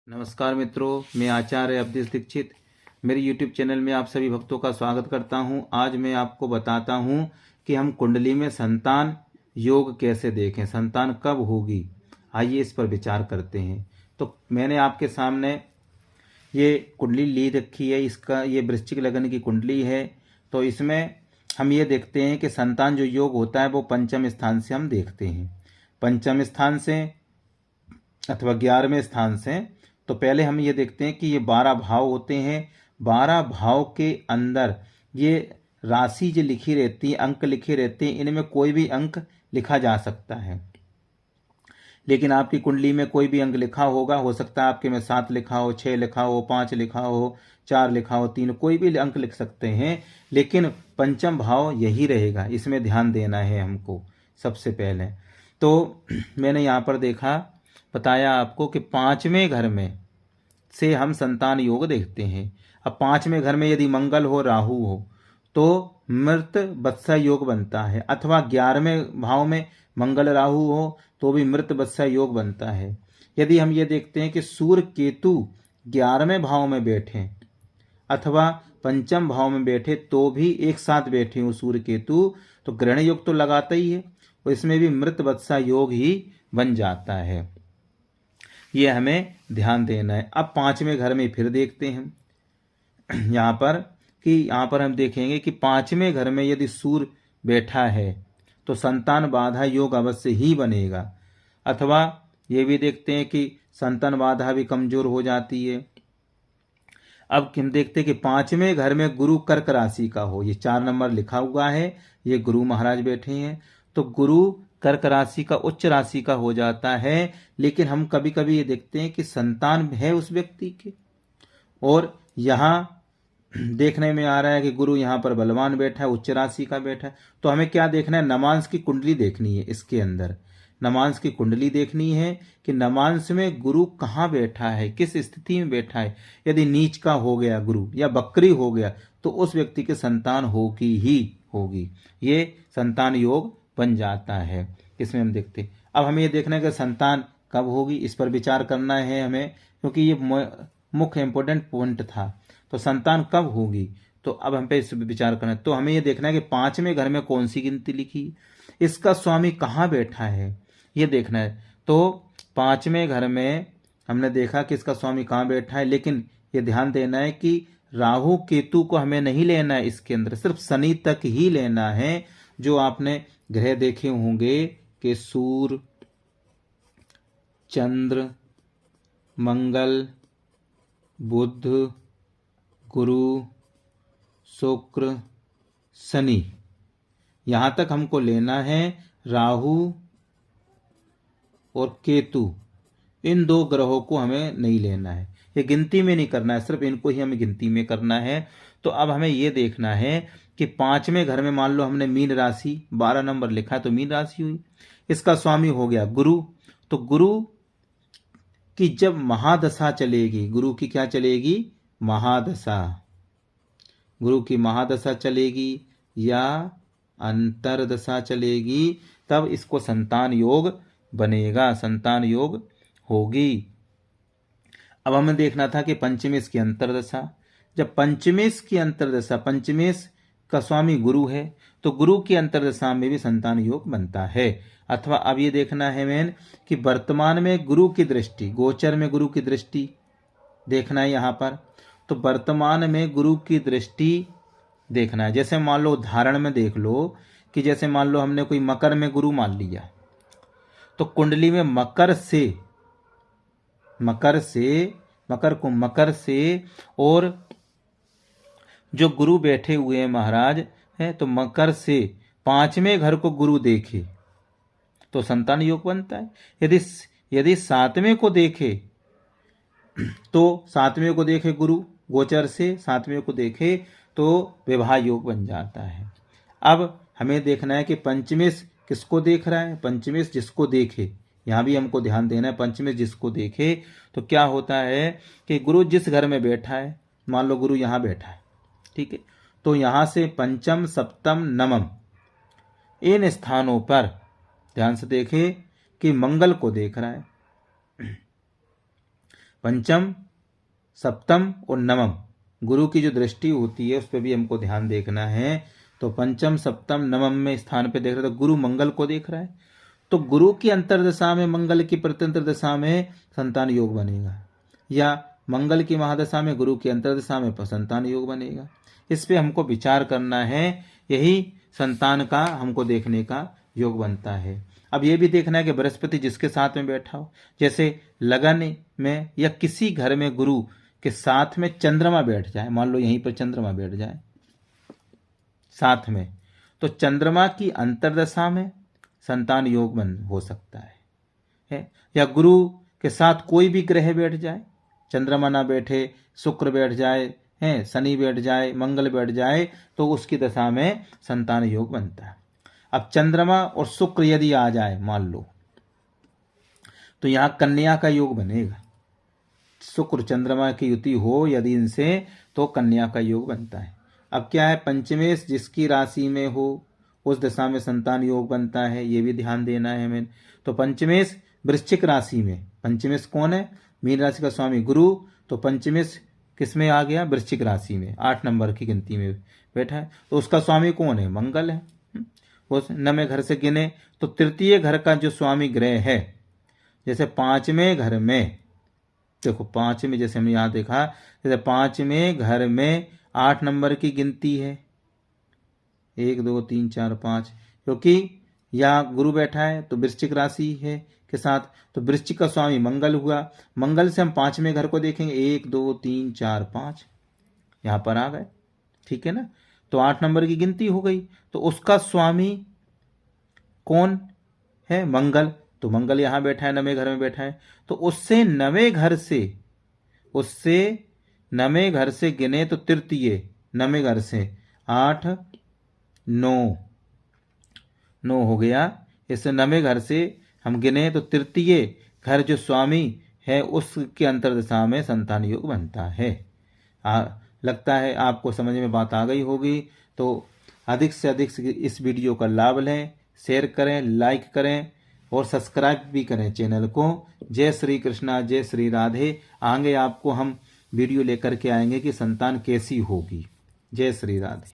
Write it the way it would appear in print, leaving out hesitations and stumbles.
नमस्कार मित्रों, मैं आचार्य अवधेश दीक्षित मेरे YouTube चैनल में आप सभी भक्तों का स्वागत करता हूं। आज मैं आपको बताता हूं कि हम कुंडली में संतान योग कैसे देखें, संतान कब होगी। आइए इस पर विचार करते हैं। तो मैंने आपके सामने ये कुंडली ली रखी है। इसका ये वृश्चिक लग्न की कुंडली है। तो इसमें हम ये देखते हैं कि संतान जो योग होता है वो पंचम स्थान से हम देखते हैं, पंचम स्थान से अथवा 11वें स्थान से। तो पहले हम ये देखते हैं कि ये 12 भाव होते हैं। 12 भाव के अंदर ये राशि जो लिखी रहती है, अंक लिखे रहते हैं, इनमें कोई भी अंक लिखा जा सकता है। लेकिन आपकी कुंडली में कोई भी अंक लिखा होगा, हो सकता है आपके में 7 लिखा हो, 6 लिखा हो, 5 लिखा हो, 4 लिखा हो, 3, कोई भी अंक लिख सकते हैं। लेकिन पंचम भाव यही रहेगा, इसमें ध्यान देना है हमको सबसे पहले। तो मैंने यहाँ पर देखा, बताया आपको कि 5वें घर में से हम संतान योग देखते हैं। अब 5वें घर में यदि मंगल हो, राहु हो, तो मृत वत्सा योग बनता है। अथवा 11वें भाव में मंगल राहु हो तो भी मृत वत्सा योग बनता है। यदि हम ये देखते हैं कि सूर्य केतु 11वें भाव में बैठे अथवा पंचम भाव में बैठे तो भी एक साथ बैठे हो सूर्य केतु, तो ग्रहण योग तो लगाता ही है, और इसमें भी मृत वत्सा योग ही बन जाता है। ये हमें ध्यान देना है। अब 5वें घर में फिर देखते हैं यहाँ पर कि यहाँ पर हम देखेंगे कि 5वें घर में यदि सूर्य बैठा है तो संतान बाधा योग अवश्य ही बनेगा। अथवा ये भी देखते हैं कि संतान बाधा भी कमजोर हो जाती है। अब हम देखते हैं कि 5वें घर में गुरु कर्क राशि का हो, ये 4 नंबर लिखा हुआ है, ये गुरु महाराज बैठे हैं। तो गुरु कर्क राशि का उच्च राशि का हो जाता है। लेकिन हम कभी कभी ये देखते हैं कि संतान है उस व्यक्ति के, और यहाँ देखने में आ रहा है कि गुरु यहाँ पर बलवान बैठा है, उच्च राशि का बैठा है। तो हमें क्या देखना है, नमांश की कुंडली देखनी है। इसके अंदर नमांश की कुंडली देखनी है कि नमांश में गुरु कहाँ बैठा है, किस स्थिति में बैठा है। यदि नीच का हो गया गुरु या बकरी हो गया तो उस व्यक्ति के संतान होगी ही होगी, ये संतान योग बन जाता है। इसमें हम देखते, अब हमें ये देखना है कि संतान कब होगी, इस पर विचार करना है हमें, क्योंकि ये मुख्य इंपॉर्टेंट पॉइंट था। तो संतान कब होगी, तो अब हम पे इस विचार करना है। तो हमें ये देखना है कि 5वें घर में कौन सी गिनती लिखी, इसका स्वामी कहाँ बैठा है, ये देखना है। तो 5वें घर में हमने देखा कि इसका स्वामी कहाँ बैठा है, लेकिन ये ध्यान देना है कि राहु केतु को हमें नहीं लेना है इसके अंदर, सिर्फ शनि तक ही लेना है। जो आपने ग्रह देखे होंगे कि सूर्य, चंद्र, मंगल, बुध, गुरु, शुक्र, शनि, यहाँ तक हमको लेना है। राहु और केतु, इन 2 ग्रहों को हमें नहीं लेना है, ये गिनती में नहीं करना है, सिर्फ इनको ही हमें गिनती में करना है। तो अब हमें ये देखना है कि 5वें घर में मान लो हमने मीन राशि 12 नंबर लिखा है, तो मीन राशि हुई, इसका स्वामी हो गया गुरु। तो गुरु की जब महादशा चलेगी, गुरु की क्या चलेगी, महादशा, गुरु की महादशा चलेगी या अंतरदशा चलेगी, तब इसको संतान योग बनेगा, संतान योग होगी। अब हमें देखना था कि पंचमेश की अंतरदशा, जब पंचमेश की अंतरदशा, पंचमेश का स्वामी गुरु है, तो गुरु की अंतरदशा में भी संतान योग बनता है। अथवा अब ये देखना है मैंने कि वर्तमान में गुरु की दृष्टि, गोचर में गुरु की दृष्टि देखना है यहाँ पर। तो वर्तमान में गुरु की दृष्टि देखना है। जैसे मान लो उदाहरण में देख लो कि जैसे मान लो हमने कोई मकर में गुरु मान लिया, तो कुंडली में मकर से और जो गुरु बैठे हुए हैं महाराज हैं, तो मकर से 5वें घर को गुरु देखे तो संतान योग बनता है। यदि 7वें को देखे, तो 7वें को देखे गुरु गोचर से, 7वें को देखे तो विवाह योग बन जाता है। अब हमें देखना है कि पंचमेश किसको देख रहा है, पंचमेश जिसको देखे, यहाँ भी हमको ध्यान देना है। पंचमेश जिसको देखे तो क्या होता है कि गुरु जिस घर में बैठा है, मान लो गुरु यहाँ बैठा है, ठीक है, तो यहाँ से पंचम, सप्तम, नवम, इन स्थानों पर ध्यान से देखें कि मंगल को देख रहा है। पंचम, सप्तम और नवम, गुरु की जो दृष्टि होती है उस पर भी हमको ध्यान देखना है। तो पंचम, सप्तम, नवम में स्थान पे देख रहे तो गुरु मंगल को देख रहा है, तो गुरु की अंतर्दशा में, मंगल की प्रत्यंतर दशा में संतान योग बनेगा, या मंगल की महादशा में गुरु की अंतर्दशा में संतान योग बनेगा। इस पे हमको विचार करना है, यही संतान का हमको देखने का योग बनता है। अब ये भी देखना है कि बृहस्पति जिसके साथ में बैठा हो, जैसे लगन में या किसी घर में गुरु के साथ में चंद्रमा बैठ जाए, मान लो यहीं पर चंद्रमा बैठ जाए साथ में, तो चंद्रमा की अंतर्दशा में संतान योग हो सकता है। या गुरु के साथ कोई भी ग्रह बैठ जाए, चंद्रमा ना बैठे, शुक्र बैठ जाए, शनि बैठ जाए, मंगल बैठ जाए, तो उसकी दशा में संतान योग बनता है। अब चंद्रमा और शुक्र यदि आ जाए मान लो, तो यहां कन्या का योग बनेगा। शुक्र चंद्रमा की युति हो यदि इनसे, तो कन्या का योग बनता है। अब क्या है, पंचमेश जिसकी राशि में हो उस दशा में संतान योग बनता है, ये भी ध्यान देना है हमें। तो पंचमेश वृश्चिक राशि में, पंचमेश कौन है, मीन राशि का स्वामी गुरु, तो पंचमेश किस में आ गया, वृश्चिक राशि में, 8 नंबर की गिनती में बैठा है, तो उसका स्वामी कौन है, मंगल है। उस नवे घर से गिने तो तृतीय घर का जो स्वामी ग्रह है, जैसे 5वें घर में, देखो 5 में, जैसे हमने यहां देखा, जैसे 5वें घर में 8 नंबर की गिनती है, 1 2 3 4 5, क्योंकि यहाँ गुरु बैठा है तो वृश्चिक राशि है के साथ, तो वृश्चिक का स्वामी मंगल हुआ। मंगल से हम 5वें घर को देखेंगे, 1 2 3 4 5, यहां पर आ गए, ठीक है ना। तो 8 नंबर की गिनती हो गई, तो उसका स्वामी कौन है, मंगल, तो मंगल यहां बैठा है, नवे घर में बैठा है, तो उससे नवे घर से गिने तो तृतीय, नवे घर से 8 9 हो गया। इससे नवे घर से हम गिने तो तृतीय घर जो स्वामी है उसके अंतर्दशा में संतान योग बनता है। लगता है आपको समझ में बात आ गई होगी। तो अधिक से अधिक इस वीडियो का लाभ लें, शेयर करें, लाइक करें और सब्सक्राइब भी करें चैनल को। जय श्री कृष्णा, जय श्री राधे। आगे आपको हम वीडियो लेकर के आएंगे कि संतान कैसी होगी। जय श्री राधे।